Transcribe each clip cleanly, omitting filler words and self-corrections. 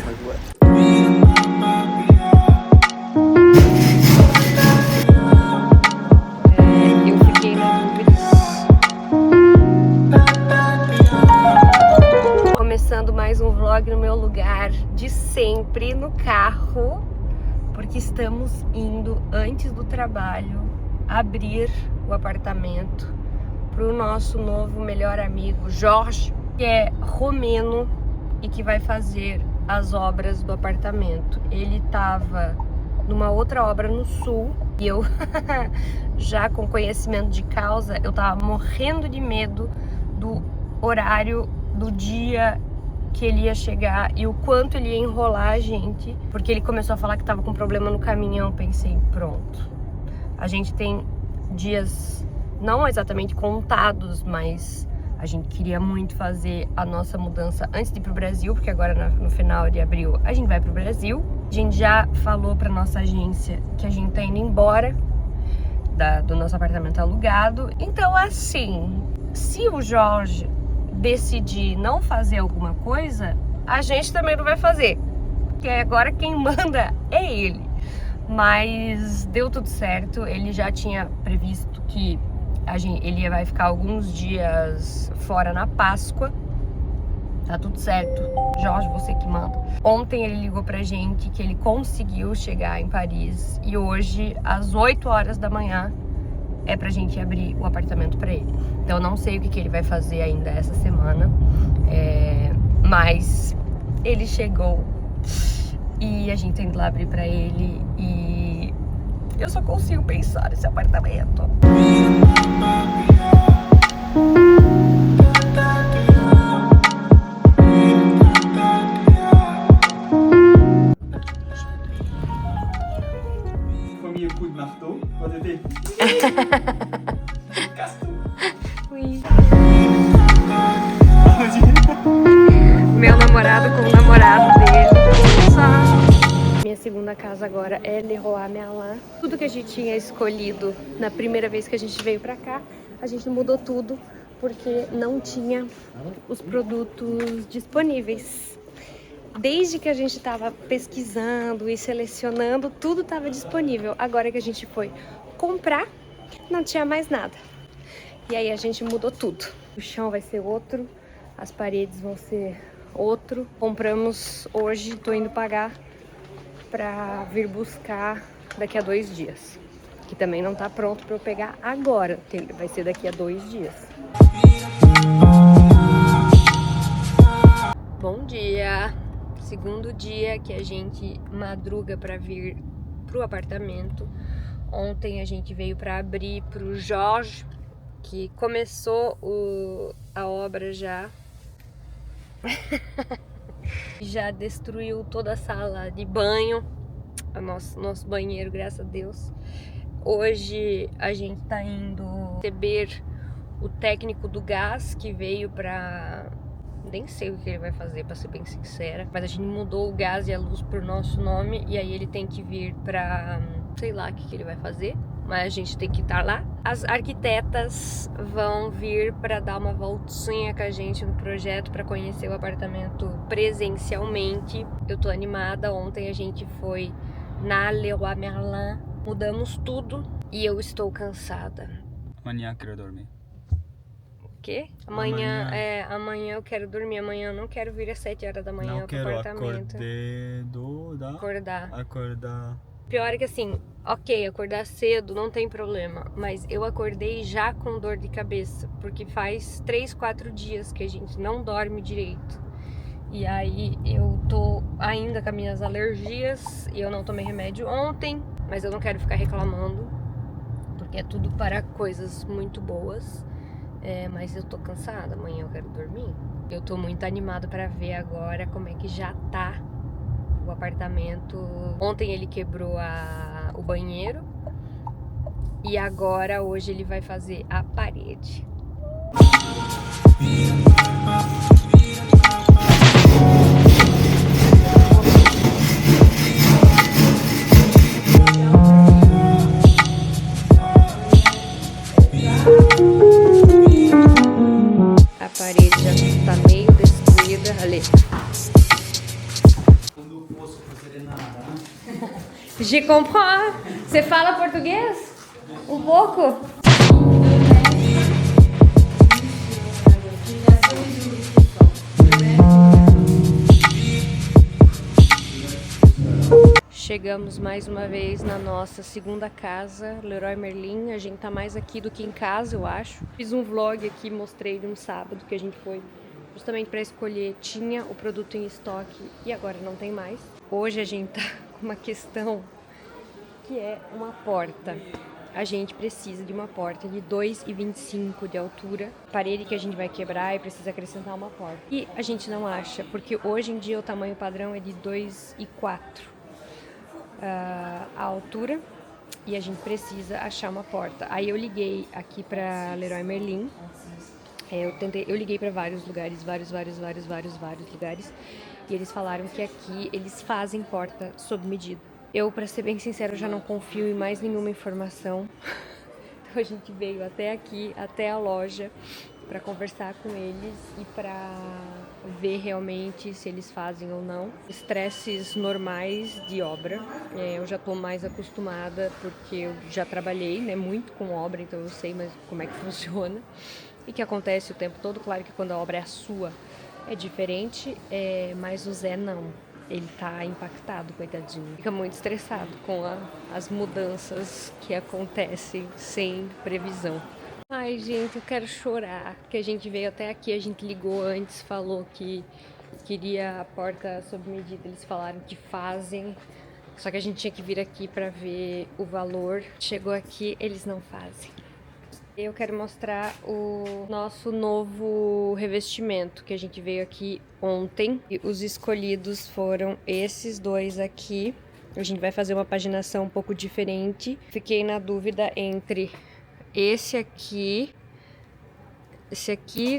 mas ué. Eu fiquei na dúvida. Começando mais um vlog no meu lugar de sempre, no carro, porque estamos indo, antes do trabalho, abrir o apartamento para o nosso novo melhor amigo, Jorge, que é romeno e que vai fazer as obras do apartamento. Ele estava numa outra obra no sul e eu, já com conhecimento de causa, eu tava morrendo de medo do horário do dia que ele ia chegar e o quanto ele ia enrolar a gente, porque ele começou a falar que tava com problema no caminhão. Pensei, pronto, a gente tem dias não exatamente contados, mas a gente queria muito fazer a nossa mudança antes de ir pro Brasil, porque agora no final de abril a gente vai pro Brasil. A gente já falou pra nossa agência que a gente tá indo embora do nosso apartamento alugado. Então, assim, se o Jorge decidir não fazer alguma coisa, a gente também não vai fazer, porque agora quem manda é ele. Mas deu tudo certo. Ele já tinha previsto que ele vai ficar alguns dias fora na Páscoa. Tá tudo certo, Jorge, você que manda. Ontem ele ligou pra gente que ele conseguiu chegar em Paris e hoje, às 8 horas da manhã, é pra gente abrir o apartamento pra ele. Então eu não sei o que ele vai fazer ainda essa semana, mas ele chegou e a gente tem que ir lá abrir pra ele e eu só consigo pensar nesse apartamento. Premier coup de marteau, pode ter. Ui. Meu namorado com o namorado dele. Minha segunda casa agora é Leroy Merlin. Tudo que a gente tinha escolhido na primeira vez que a gente veio pra cá, a gente mudou tudo porque não tinha os produtos disponíveis. Desde que a gente estava pesquisando e selecionando, tudo estava disponível. Agora que a gente foi comprar, não tinha mais nada. E aí a gente mudou tudo. O chão vai ser outro, as paredes vão ser outro. Compramos hoje, tô indo pagar pra vir buscar daqui a 2 dias. Que também não tá pronto pra eu pegar agora, vai ser daqui a 2 dias. Bom dia! Segundo dia que a gente madruga pra vir pro apartamento. Ontem a gente veio pra abrir pro Jorge, que começou a obra já. Já destruiu toda a sala de banho, nosso banheiro, graças a Deus. Hoje a gente tá indo receber o técnico do gás que veio pra... Nem sei o que ele vai fazer, pra ser bem sincera. Mas a gente mudou o gás e a luz pro nosso nome. E aí ele tem que vir pra... Sei lá o que ele vai fazer. Mas a gente tem que estar lá. As arquitetas vão vir pra dar uma voltinha com a gente no projeto, pra conhecer o apartamento presencialmente. Eu tô animada. Ontem a gente foi na Leroy Merlin. Mudamos tudo. E eu estou cansada. Amanhã quero dormir. Quê? Amanhã eu quero dormir. Amanhã eu não quero vir às 7 horas da manhã Não pro quero apartamento. Acordar. Pior é que assim, ok, acordar cedo não tem problema, mas eu acordei já com dor de cabeça, porque faz 3, 4 dias que a gente não dorme direito. E aí eu tô ainda com as minhas alergias e eu não tomei remédio ontem, mas eu não quero ficar reclamando, porque é tudo para coisas muito boas. Mas eu tô cansada, amanhã eu quero dormir. Eu tô muito animada pra ver agora como é que já tá o apartamento. Ontem ele quebrou o banheiro e agora hoje ele vai fazer a parede. A parede já tá meio destruída ali. Je comprends. Você fala português? Um pouco? Chegamos mais uma vez na nossa segunda casa, Leroy Merlin. A gente tá mais aqui do que em casa, eu acho. Fiz um vlog aqui, mostrei de um sábado que a gente foi justamente para escolher. Tinha o produto em estoque e agora não tem mais. Hoje a gente tá com uma questão que é uma porta. A gente precisa de uma porta de 2,25 de altura, parede que a gente vai quebrar e precisa acrescentar uma porta. E a gente não acha, porque hoje em dia o tamanho padrão é de 2,4 a altura, e a gente precisa achar uma porta. Aí eu liguei aqui para Leroy Merlin. Eu liguei para vários lugares, vários lugares, e eles falaram que aqui eles fazem porta sob medida. Eu, para ser bem sincero, já não confio em mais nenhuma informação. Então a gente veio até aqui, até a loja, para conversar com eles e para ver realmente se eles fazem ou não. Estresses normais de obra. Eu já estou mais acostumada porque eu já trabalhei, né, muito com obra, então eu sei mais como é que funciona e que acontece o tempo todo. Claro que quando a obra é a sua é diferente, mas o Zé não. Ele tá impactado, coitadinho. Fica muito estressado com as mudanças que acontecem sem previsão. Ai, gente, eu quero chorar, porque a gente veio até aqui, a gente ligou antes, falou que queria a porta sob medida, eles falaram que fazem, só que a gente tinha que vir aqui pra ver o valor. Chegou aqui, eles não fazem. Eu quero mostrar o nosso novo revestimento, que a gente veio aqui ontem. E os escolhidos foram esses dois aqui. A gente vai fazer uma paginação um pouco diferente. Fiquei na dúvida entre esse aqui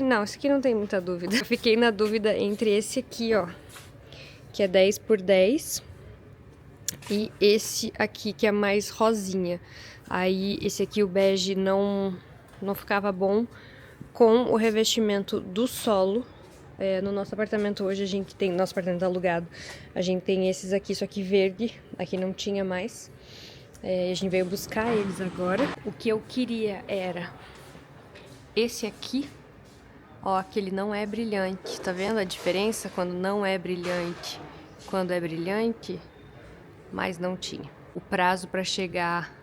não, esse aqui não tem muita dúvida. Eu fiquei na dúvida entre esse aqui, ó, que é 10 por 10, e esse aqui, que é mais rosinha. Aí esse aqui, o bege, não ficava bom com o revestimento do solo. No nosso apartamento hoje a gente tem, nosso apartamento alugado, a gente tem esses aqui, só que verde, aqui não tinha mais. A gente veio buscar eles agora. O que eu queria era esse aqui, ó, que ele não é brilhante. Tá vendo a diferença quando não é brilhante, quando é brilhante? Mas não tinha. O prazo para chegar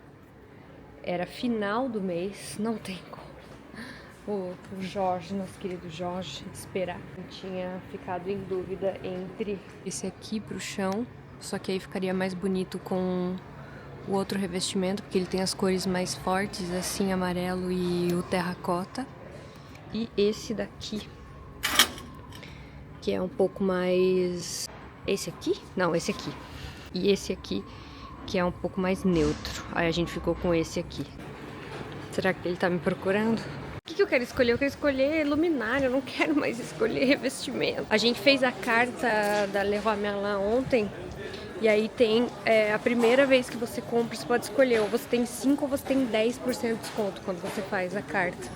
era final do mês, não tem como. O Jorge, nosso querido Jorge, de esperar. Eu tinha ficado em dúvida entre esse aqui pro chão, só que aí ficaria mais bonito com o outro revestimento, porque ele tem as cores mais fortes, assim, amarelo e o terracota. E esse daqui, que é um pouco mais... Esse aqui? Não, esse aqui. E esse aqui, que é um pouco mais neutro. Aí a gente ficou com esse aqui. Será que ele tá me procurando? O que eu quero escolher? Eu quero escolher luminária, eu não quero mais escolher revestimento. A gente fez a carta da Leroy Merlin ontem, e aí tem a primeira vez que você compra, você pode escolher, ou você tem 5% ou você tem 10% de desconto quando você faz a carta.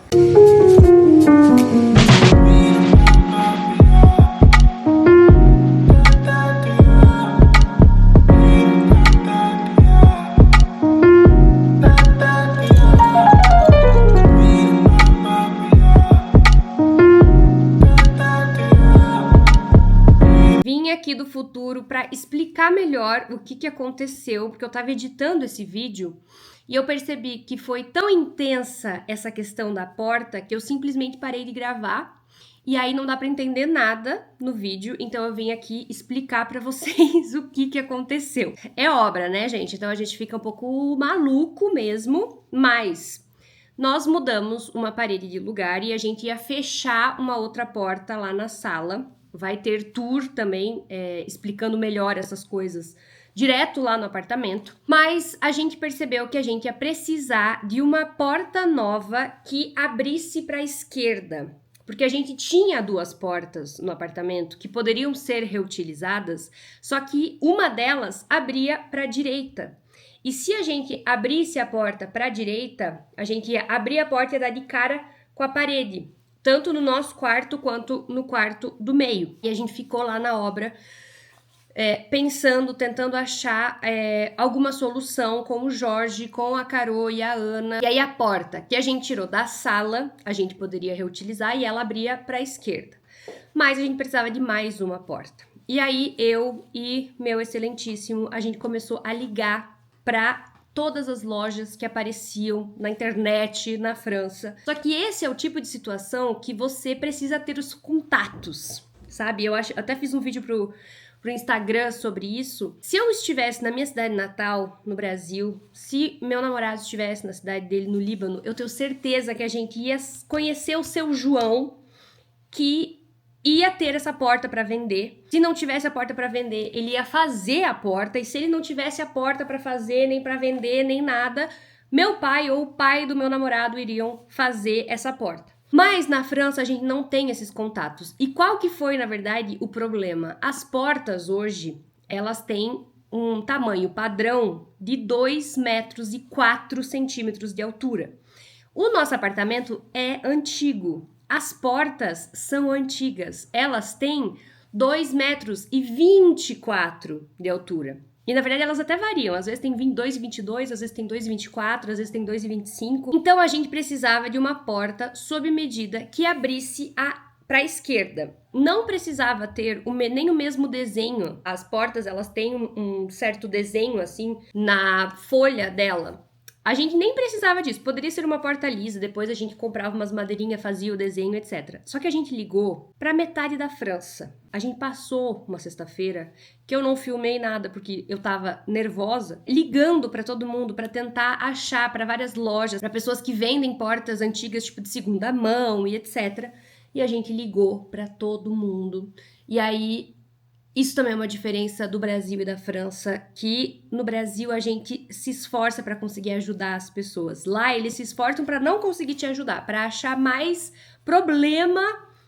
Aqui do futuro para explicar melhor o que aconteceu, porque eu tava editando esse vídeo e eu percebi que foi tão intensa essa questão da porta que eu simplesmente parei de gravar e aí não dá para entender nada no vídeo, então eu vim aqui explicar para vocês o que aconteceu. É obra, né, gente? Então a gente fica um pouco maluco mesmo, mas nós mudamos uma parede de lugar e a gente ia fechar uma outra porta lá na sala. Vai ter tour também, explicando melhor essas coisas direto lá no apartamento. Mas a gente percebeu que a gente ia precisar de uma porta nova que abrisse para a esquerda. Porque a gente tinha 2 portas no apartamento que poderiam ser reutilizadas, só que uma delas abria para a direita. E se a gente abrisse a porta para a direita, a gente ia abrir a porta e dar de cara com a parede. Tanto no nosso quarto quanto no quarto do meio. E a gente ficou lá na obra pensando, tentando achar alguma solução com o Jorge, com a Carol e a Ana. E aí a porta que a gente tirou da sala, a gente poderia reutilizar e ela abria para a esquerda. Mas a gente precisava de mais uma porta. E aí eu e meu excelentíssimo, a gente começou a ligar para todas as lojas que apareciam na internet na França. Só que esse é o tipo de situação que você precisa ter os contatos, sabe? Eu até fiz um vídeo pro Instagram sobre isso. Se eu estivesse na minha cidade natal, no Brasil, se meu namorado estivesse na cidade dele, no Líbano, eu tenho certeza que a gente ia conhecer o seu João, que ia ter essa porta para vender. Se não tivesse a porta para vender, ele ia fazer a porta, e se ele não tivesse a porta para fazer, nem para vender, nem nada, meu pai ou o pai do meu namorado iriam fazer essa porta. Mas na França a gente não tem esses contatos. E qual que foi, na verdade, o problema? As portas hoje, elas têm um tamanho padrão de 2,4 metros de altura. O nosso apartamento é antigo. As portas são antigas. Elas têm 2,24 metros de altura. E na verdade elas até variam. Às vezes tem 2,22, às vezes tem 2,24, às vezes tem 2,25. Então a gente precisava de uma porta sob medida que abrisse para a esquerda. Não precisava ter nem o mesmo desenho. As portas, elas têm um certo desenho assim na folha dela. A gente nem precisava disso, poderia ser uma porta lisa, depois a gente comprava umas madeirinhas, fazia o desenho, etc. Só que a gente ligou para metade da França. A gente passou uma sexta-feira que eu não filmei nada porque eu tava nervosa, ligando para todo mundo para tentar achar para várias lojas, para pessoas que vendem portas antigas tipo de segunda mão e etc. E a gente ligou para todo mundo. E aí isso também é uma diferença do Brasil e da França, que no Brasil a gente se esforça para conseguir ajudar as pessoas. Lá eles se esforçam para não conseguir te ajudar, para achar mais problema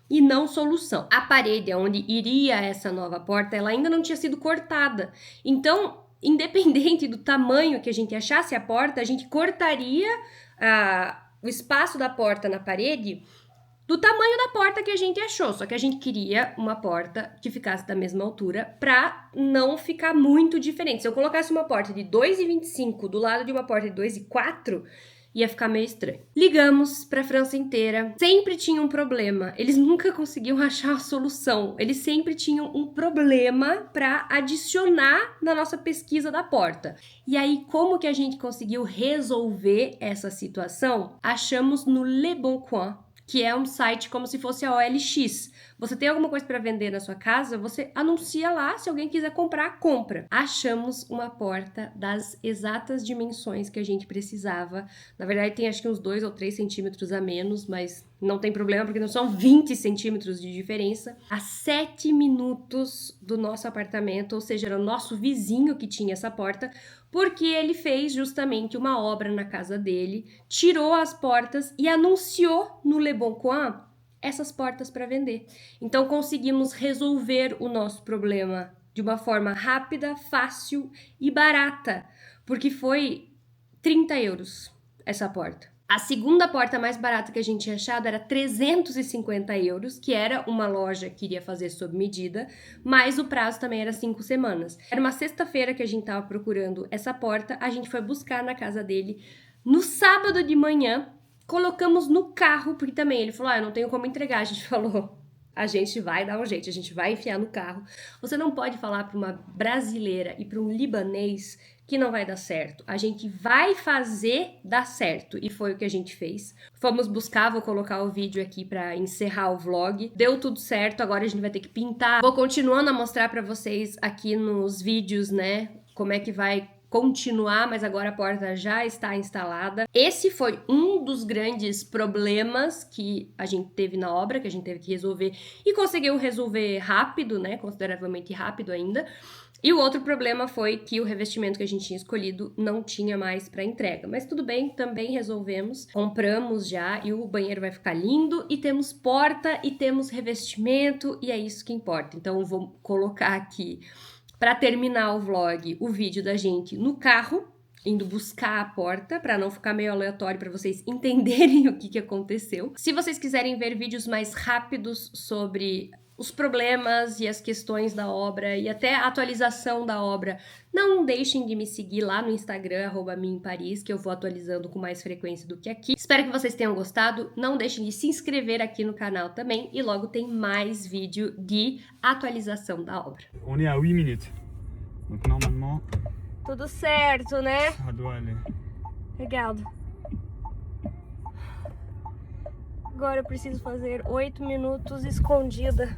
e não solução. A parede onde iria essa nova porta, ela ainda não tinha sido cortada. Então, independente do tamanho que a gente achasse a porta, a gente cortaria o espaço da porta na parede do tamanho da porta que a gente achou, só que a gente queria uma porta que ficasse da mesma altura para não ficar muito diferente. Se eu colocasse uma porta de 2,25 do lado de uma porta de 2,4, ia ficar meio estranho. Ligamos para a França inteira, sempre tinha um problema, eles nunca conseguiam achar a solução, eles sempre tinham um problema para adicionar na nossa pesquisa da porta. E aí, como que a gente conseguiu resolver essa situação? Achamos no Le Bon Coin, que é um site como se fosse a OLX. Você tem alguma coisa para vender na sua casa, você anuncia lá, se alguém quiser comprar, compra. Achamos uma porta das exatas dimensões que a gente precisava. Na verdade, tem acho que uns 2 ou 3 centímetros a menos, mas não tem problema, porque não são 20 centímetros de diferença. A 7 minutos do nosso apartamento, ou seja, era o nosso vizinho que tinha essa porta, porque ele fez justamente uma obra na casa dele, tirou as portas e anunciou no Le Bon Coin essas portas para vender. Então conseguimos resolver o nosso problema de uma forma rápida, fácil e barata, porque foi 30 euros essa porta. A segunda porta mais barata que a gente tinha achado era 350 euros, que era uma loja que iria fazer sob medida, mas o prazo também era 5 semanas. Era uma sexta-feira que a gente estava procurando essa porta, a gente foi buscar na casa dele. No sábado de manhã, colocamos no carro, porque também ele falou, eu não tenho como entregar. A gente falou, a gente vai dar um jeito, a gente vai enfiar no carro. Você não pode falar para uma brasileira e para um libanês que não vai dar certo. A gente vai fazer dar certo. E foi o que a gente fez. Fomos buscar, vou colocar o vídeo aqui para encerrar o vlog. Deu tudo certo, agora a gente vai ter que pintar. Vou continuando a mostrar para vocês aqui nos vídeos, né, como é que vai continuar, mas agora a porta já está instalada. Esse foi um dos grandes problemas que a gente teve na obra, que a gente teve que resolver e conseguiu resolver rápido, né, consideravelmente rápido ainda. E o outro problema foi que o revestimento que a gente tinha escolhido não tinha mais para entrega. Mas tudo bem, também resolvemos. Compramos já e o banheiro vai ficar lindo. E temos porta e temos revestimento e é isso que importa. Então eu vou colocar aqui, para terminar o vlog, o vídeo da gente no carro, indo buscar a porta, para não ficar meio aleatório, para vocês entenderem o que aconteceu. Se vocês quiserem ver vídeos mais rápidos sobre os problemas e as questões da obra e até a atualização da obra, não deixem de me seguir lá no Instagram, @minhaemparis, que eu vou atualizando com mais frequência do que aqui. Espero que vocês tenham gostado. Não deixem de se inscrever aqui no canal também e logo tem mais vídeo de atualização da obra. On est à 8 minutes. Donc normalement, Tudo certo, né? ça doit aller. Obrigado. Agora eu preciso fazer 8 minutos escondida.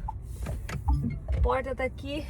A porta tá aqui.